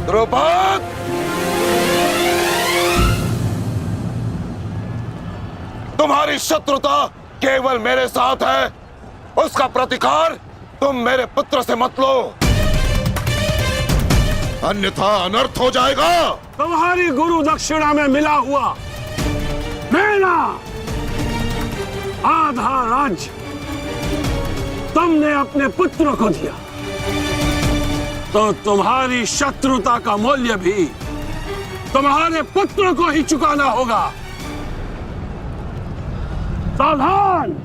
द्रुपद, तुम्हारी शत्रुता केवल मेरे साथ है, उसका प्रतिकार तुम मेरे पुत्र से मत लो, अन्यथा अनर्थ हो जाएगा। तुम्हारी गुरु दक्षिणा में मिला हुआ मेरा आधा राज्य तुमने अपने पुत्र को दिया, तो तुम्हारी शत्रुता का मूल्य भी तुम्हारे पुत्र को ही चुकाना होगा। सावधान!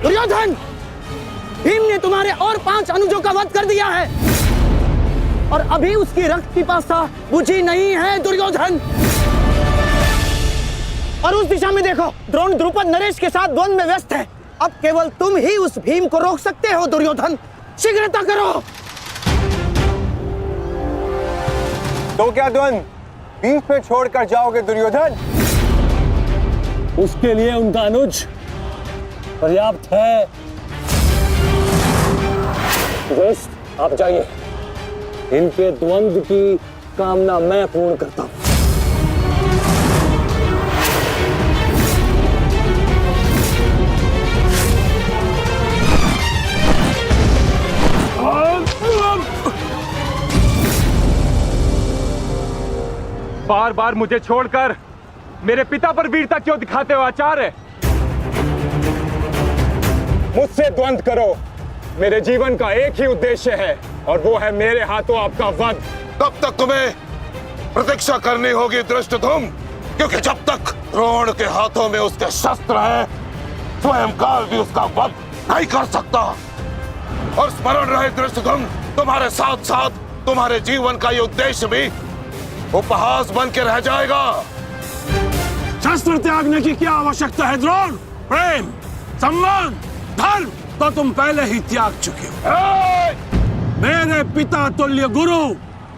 दुर्योधन, भीम ने तुम्हारे और 5 अनुजों का वध कर दिया है और अभी उसकी रक्त पिपासा बुझी नहीं है दुर्योधन। और उस दिशा में देखो, द्रोण द्रुपद नरेश के साथ द्वंद्व में व्यस्त है। अब केवल तुम ही उस भीम को रोक सकते हो दुर्योधन, शीघ्रता करो। तो क्या द्वंद्व बीच पे छोड़कर जाओगे दुर्योधन? उसके लिए उनका अनुज पर्याप्त है। दोस्त, आप जाइए, इनके द्वंद्व की कामना मैं पूर्ण करता हूं। बार बार मुझे छोड़कर मेरे पिता पर वीरता क्यों दिखाते हो आचार्य? मुझसे द्वंद्व करो, मेरे जीवन का एक ही उद्देश्य है और वो है मेरे हाथों आपका वध। तब तक तुम्हें प्रतीक्षा करनी होगी धृष्टद्युम्न, क्योंकि जब तक द्रोण के हाथों में उसके शस्त्र है, स्वयं काल भी उसका वध नहीं कर सकता। और स्मरण रहे धृष्टद्युम्न, तुम्हारे साथ साथ तुम्हारे जीवन का ये उद्देश्य भी उपहास बन के रह जाएगा। शस्त्र त्यागने की क्या आवश्यकता है द्रोण? प्रेम, सम्मान, धर्म तो तुम पहले ही त्याग चुके हो। मेरे पिता तुल्य गुरु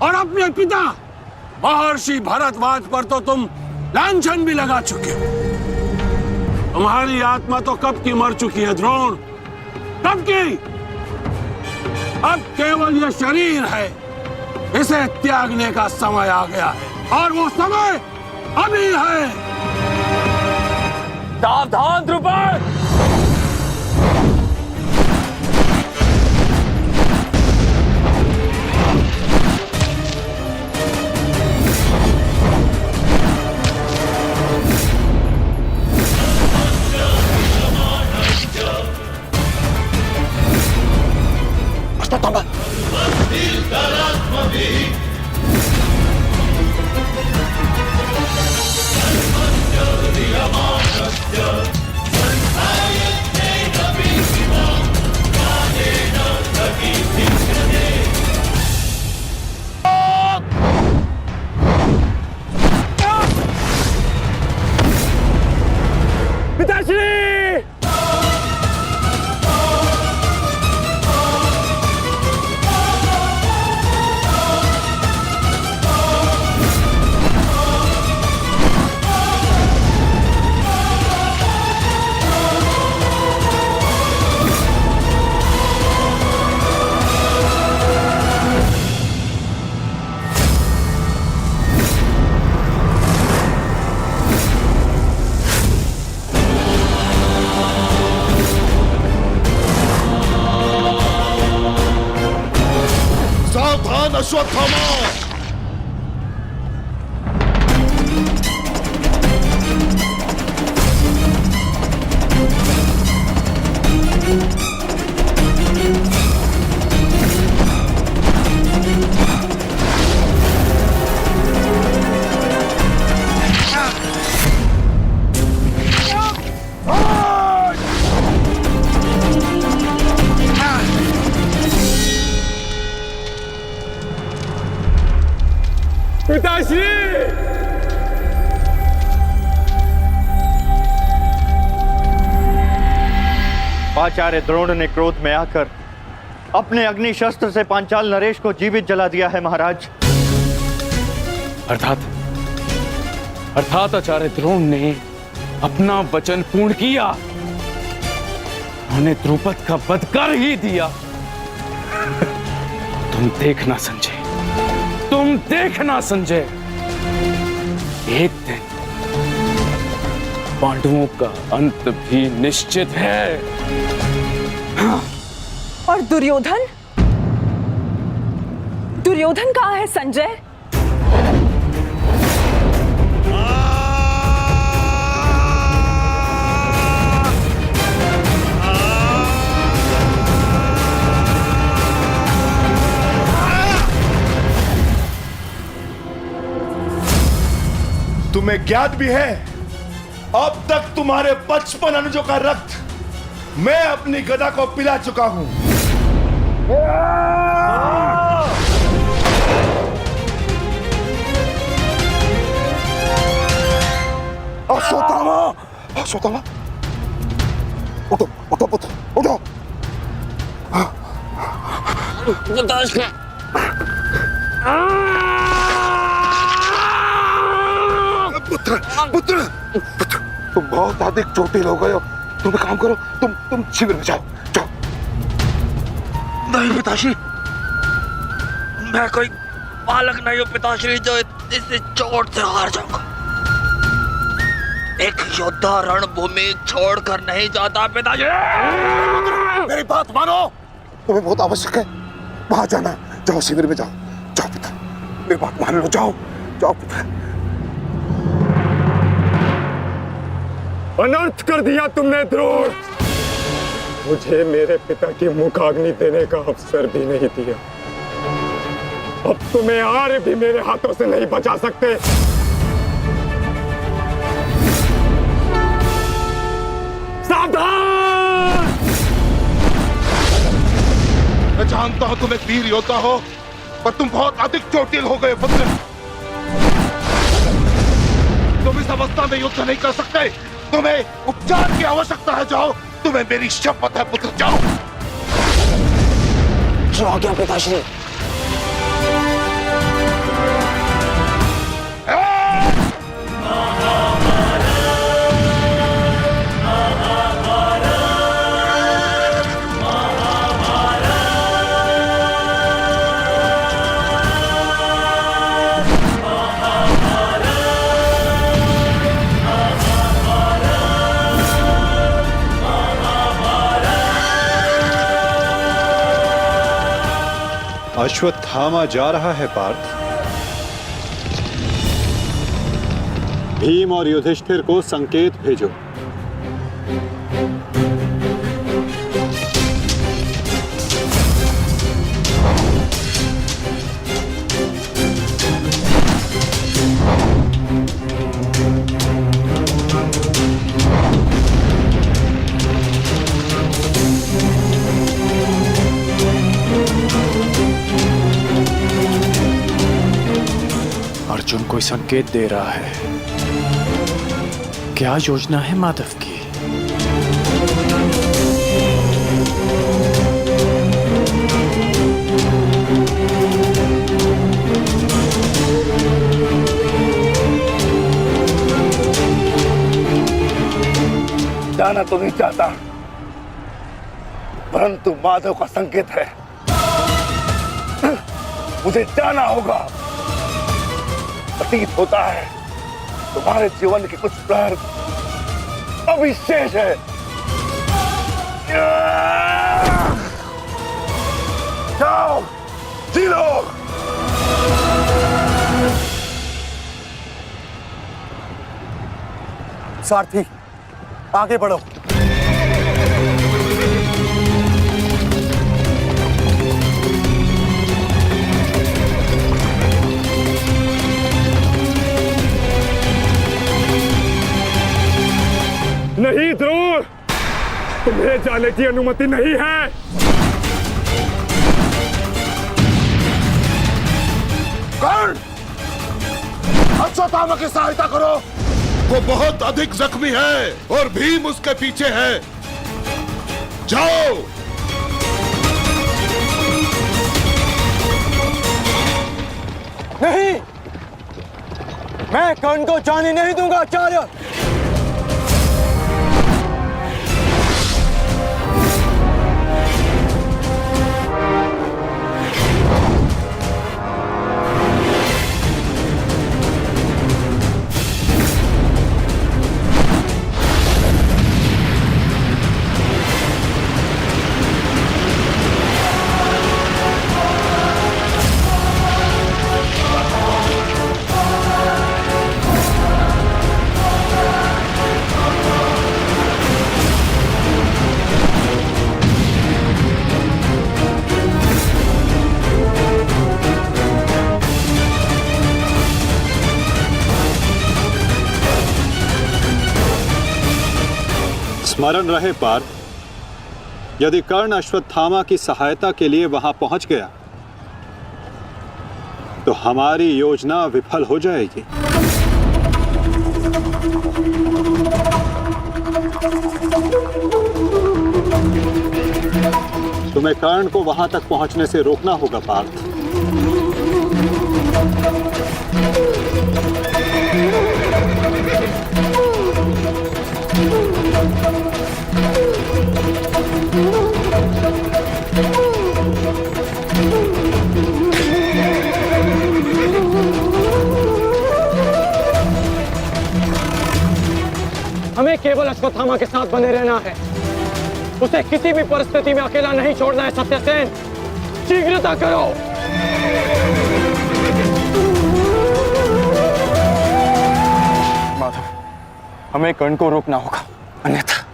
और अपने पिता महर्षि भरद्वाज पर तो तुम लांछन भी लगा चुके हो। तुम्हारी आत्मा तो कब की मर चुकी है द्रोण, कब की। अब केवल यह शरीर है, इसे त्यागने का समय आ गया है और वो समय अभी है। सावधान द्रुपद! अश्वत्थामा! पिताश्री! आचार्य द्रोण ने क्रोध में आकर अपने अग्नि शस्त्र से पांचाल नरेश को जीवित जला दिया है महाराज। अर्थात आचार्य द्रोण ने अपना वचन पूर्ण किया। उन्होंने द्रुपद का वध कर ही दिया। तुम देखना संजय, एक दिन पांडवों का अंत भी निश्चित है। और दुर्योधन कहाँ है संजय? तुम्हें ज्ञात भी है, अब तक तुम्हारे 55 अनुजों का रक्त मैं अपनी गदा को पिला चुका हूं। अश्वत्थामा, उठो पुत्र, उठो। पुत्र, तुम बहुत अधिक चोटिल हो गए हो। तुम एक काम करो, तुम शिविर में जाओ। नहीं पिताश्री, मैं कोई बालक नहीं हूँ पिताश्री जो इस चोट से हार जाऊंगा। एक योद्धा रणभूमि छोड़कर नहीं जाता पिताश्री। मेरी बात मानो, तुम्हें बहुत आवश्यक है वहां जाना। जाओ शिविर में जाओ पुत्र, मेरी बात मान लो। जाओ पुत्र। अनर्थ कर दिया तुमने द्रोण। मुझे मेरे पिता की मुखाग्नि देने का अवसर भी नहीं दिया। अब तुम्हें आर्य भी मेरे हाथों से नहीं बचा सकते। सावधान! मैं जानता हूं तुम एक वीर योद्धा हो, पर तुम बहुत अधिक चोटिल हो गए पुत्र। तुम इस अवस्था में युद्ध नहीं कर सकते। तुम्हें उपचार की आवश्यकता है। जाओ, तुम्हें मेरी शपथ है पुत्र, जाओ। जो आज्ञा पिताश्री। अश्वत्थामा जा रहा है पार्थ। भीम और युधिष्ठिर को संकेत भेजो। अर्जुन कोई संकेत दे रहा है। क्या योजना है माधव की? जाना तो नहीं चाहता, परंतु माधव का संकेत है। मुझे जाना होगा। प्रतीत होता है तुम्हारे जीवन के कुछ प्रहर अभी शेष है। जाओ, जी लो। सारथी, आगे बढ़ो। नहीं द्रोण, तुम्हें जाने की अनुमति नहीं है। कर्ण, अश्वत्थामा की सहायता करो। वो बहुत अधिक जख्मी है और भीम उसके पीछे है। जाओ। नहीं, मैं कर्ण को जाने नहीं दूंगा आचार्य। स्मरण रहे पार्थ, यदि कर्ण अश्वत्थामा की सहायता के लिए वहां पहुंच गया तो हमारी योजना विफल हो जाएगी। तुम्हें कर्ण को वहां तक पहुंचने से रोकना होगा पार्थ। हमें केवल अश्वत्थामा के साथ बने रहना है। उसे किसी भी परिस्थिति में अकेला नहीं छोड़ना है। सत्यसेन, शीघ्रता करो। माधव, हमें कर्ण को रोकना होगा, अन्यथा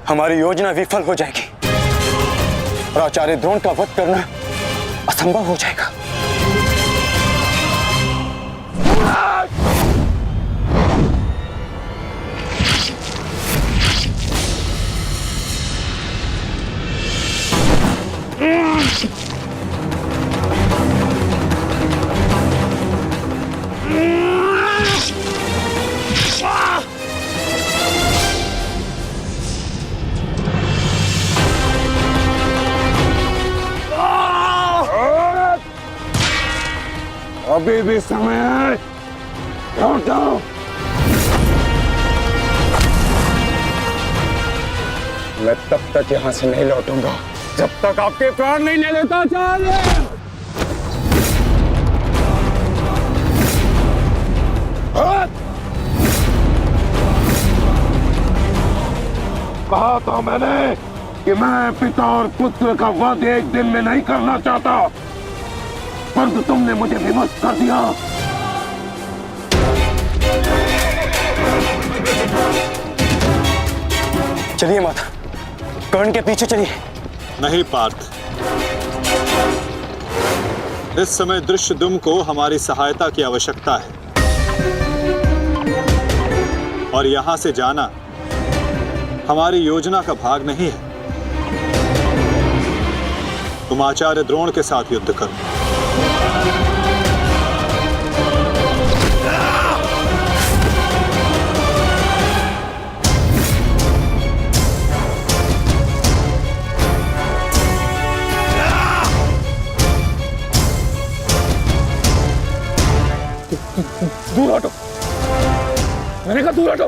हमारी योजना विफल हो जाएगी और आचार्य द्रोण का वध करना असंभव हो जाएगा। अभी भी समय है, लौट जाओ। मैं तब तक यहां से नहीं लौटूंगा जब तक आपके प्राण नहीं ले लेता आचार्य। कहा था मैंने कि मैं पिता और पुत्र का वध एक दिन में नहीं करना चाहता, परंतु तुमने मुझे विवश कर दिया। चलिए माता, कर्ण के पीछे चलिए। नहीं पार्थ, इस समय दृश्यद्युम्न को हमारी सहायता की आवश्यकता है और यहां से जाना हमारी योजना का भाग नहीं है। तुम आचार्य द्रोण के साथ युद्ध करो। दूर हटो, मैंने कहा दूर हटो,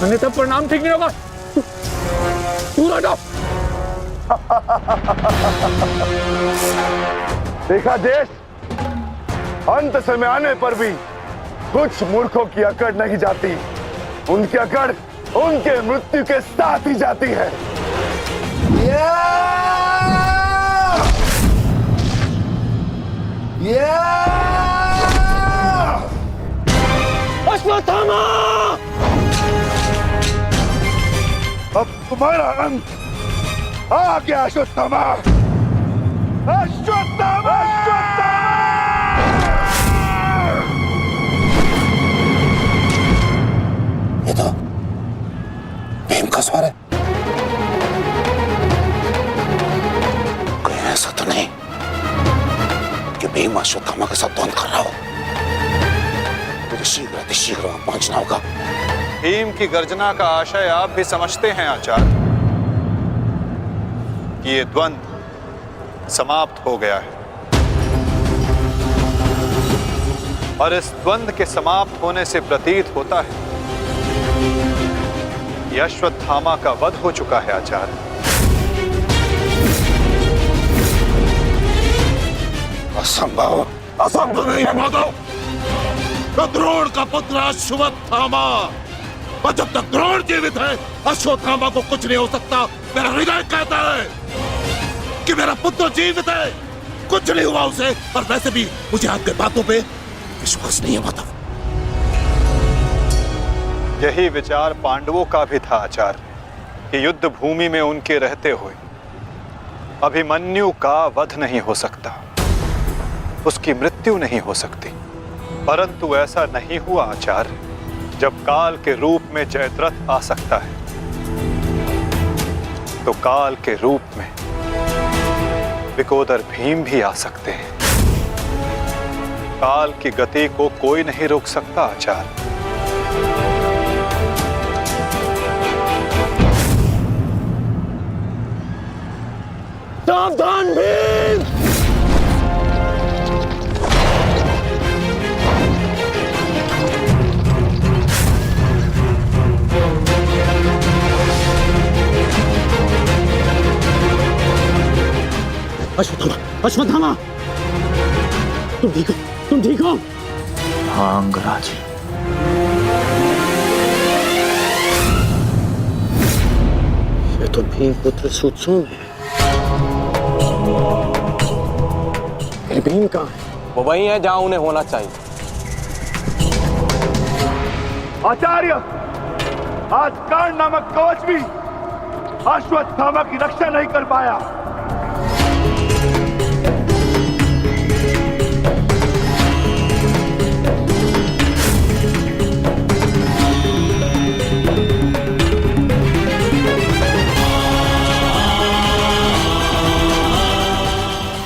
मैंने तब परिणाम ठीक नहीं होगा। दूर हटो। देखा देश, अंत समय आने पर भी कुछ मूर्खों की अकड़ नहीं जाती, उनकी अकड़ उनके मृत्यु के साथ ही जाती है। अश्वत्थामा! अब तुम्हारा अंत आ गया अश्वत्थामा। अश्वत्थामा! ये तो भीम का स्वर है। कहीं ऐसा तो नहीं कि भीम अश्वत्थामा के साथ द्वंद्व कर रहा हो। मुझे शीघ्र वहां पहुंचना होगा। भीम की गर्जना का आशय आप भी समझते हैं आचार्य कि ये द्वंद्व समाप्त हो गया है, और इस द्वंद्व के समाप्त होने से प्रतीत होता है कि अश्वत्थामा का वध हो चुका है आचार्य। असंभव, असंभव नहीं है माधव। तो द्रोण का पुत्र अश्वत्थामा, और जब तक द्रोण जीवित है अश्वत्थामा को कुछ नहीं हो सकता। मेरा हृदय कहता है कि मेरा पुत्र जीवित है, कुछ नहीं हुआ उसे। और वैसे भी मुझे आपके बातों पे विश्वास नहीं है माधव। यही विचार पांडवों का भी था आचार्य कि युद्ध भूमि में उनके रहते हुए अभिमन्यु का वध नहीं हो सकता, उसकी मृत्यु नहीं हो सकती। परंतु ऐसा नहीं हुआ आचार्य। जब काल के रूप में जयद्रथ आ सकता है तो काल के रूप में विकोदर भीम भी आ सकते हैं। काल की गति को कोई नहीं रोक सकता आचार्य। सावधान भीम! अश्वत्थामा, अश्वत्थामा, तुम ठीक हो? तुम ठीक हो? हाँ अंगराज, ये तो भीम पुत्र सुत्सोम है। फिर भीम कहाँ है? वो वही है जहां उन्हें होना चाहिए। आचार्य, आज कर्ण नामक कवच भी अश्वत्थामा की रक्षा नहीं कर पाया।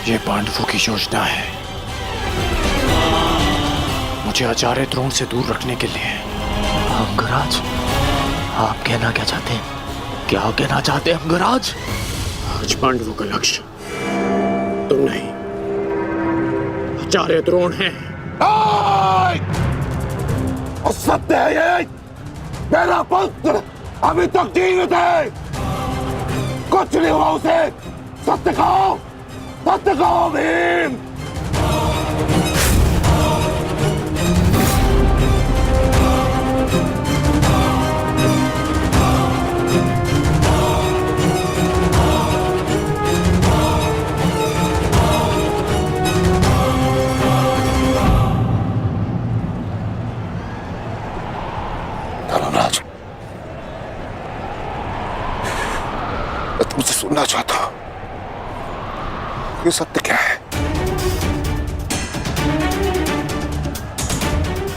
ये पांडवों की योजना है, मुझे आचार्य द्रोण से दूर रखने के लिए। अंगराज, आप कहना क्या चाहते हैं? क्या कहना चाहते हैं अंगराज? आज पांडवों का लक्ष्य तुम नहीं, आचार्य द्रोण है। और सत्य है ये, मेरा पुत्र अभी तक जीवित है, कुछ नहीं हुआ उसे। सत्य कहो, सत्य कहो भीम। धर्मराज, मैं तुमसे सुनना चाहता हूं, ये सत्य क्या है?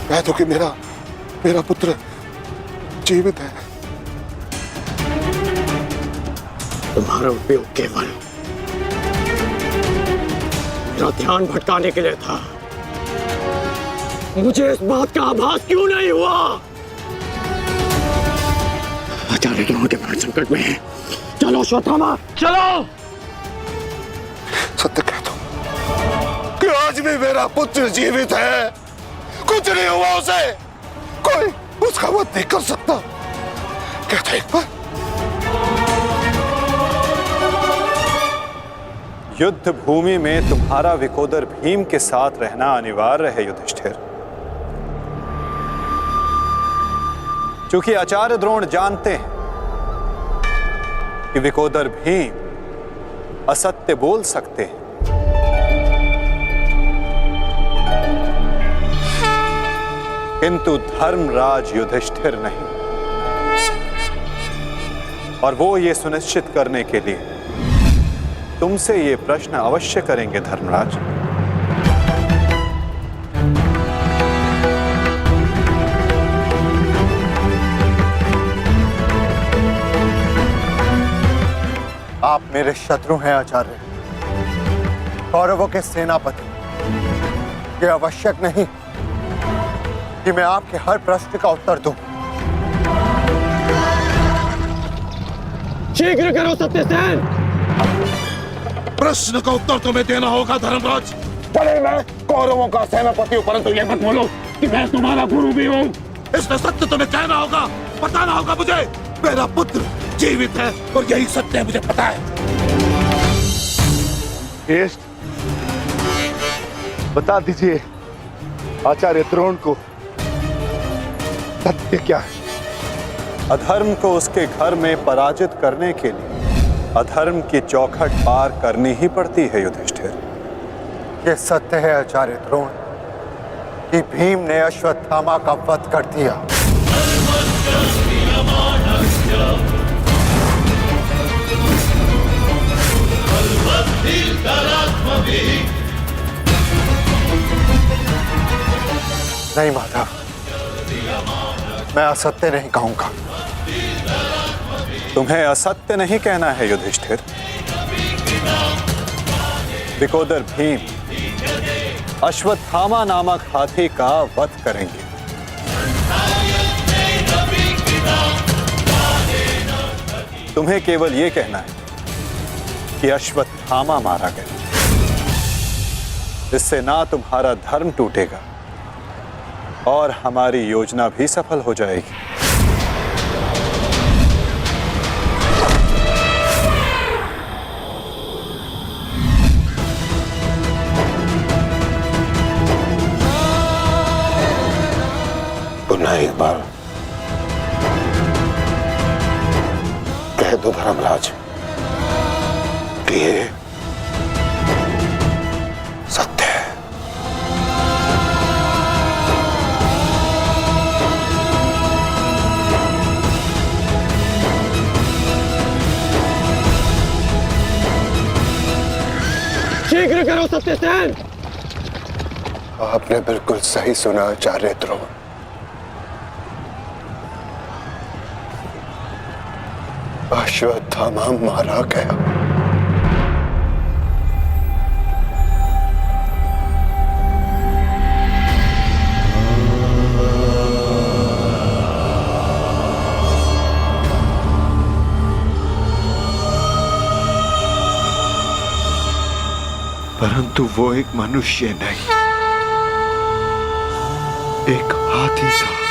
कह दो कि मेरा पुत्र जीवित है। तुम्हारा उपयोग केवल मेरा ध्यान भटकाने के लिए था। मुझे इस बात का आभास क्यों नहीं हुआ? आचार्य द्रोण के प्राण संकट में है। चलो अश्वत्थामा, चलो। सत्य कह दो कि आज भी मेरा पुत्र जीवित है, कुछ नहीं हुआ उसे, कोई उसका वध नहीं कर सकता। कहता एक बार। युद्ध भूमि में तुम्हारा विकोदर भीम के साथ रहना अनिवार्य है युधिष्ठिर, क्योंकि आचार्य द्रोण जानते हैं कि विकोदर भीम असत्य बोल सकते हैं, किंतु धर्मराज युधिष्ठिर नहीं। और वो ये सुनिश्चित करने के लिए तुमसे ये प्रश्न अवश्य करेंगे धर्मराज। आप मेरे शत्रु हैं आचार्य, कौरवों के सेनापति। ये आवश्यक नहीं कि मैं आपके हर प्रश्न का उत्तर दूं। शीघ्र करो सत्यसेन। प्रश्न का उत्तर तुम्हें देना होगा धर्मराज। भले मैं कौरवों का सेनापति हूं, परंतु ये मत बोलो कि मैं तुम्हारा गुरु भी हूं। इसमें सत्य तुम्हें कहना होगा, बताना होगा मुझे। मेरा पुत्र जीवित है और यही सत्य है, मुझे पता है। ज्येष्ठ, बता दीजिए आचार्य द्रोण को सत्य क्या है? अधर्म को उसके घर में पराजित करने के लिए अधर्म की चौखट पार करनी ही पड़ती है युधिष्ठिर। ये सत्य है आचार्य द्रोण कि भीम ने अश्वत्थामा का वध कर दिया। नहीं माधव, मैं असत्य नहीं कहूंगा। तुम्हें असत्य नहीं कहना है युधिष्ठिर। विकोदर भीम अश्वत्थामा नामक हाथी का वध करेंगे। तुम्हें केवल यह कहना है कि अश्वत्थामा मारा गया। इससे ना तुम्हारा धर्म टूटेगा और हमारी योजना भी सफल हो जाएगी। पुनः एक बार कह दो धर्मराज कि ये सत्य है। शीघ्र करो सत्यसेन। आपने बिल्कुल सही सुना आचार्य द्रोण। अश्वत्थामा मारा गया। परंतु वो एक मनुष्य नहीं, एक हाथी था।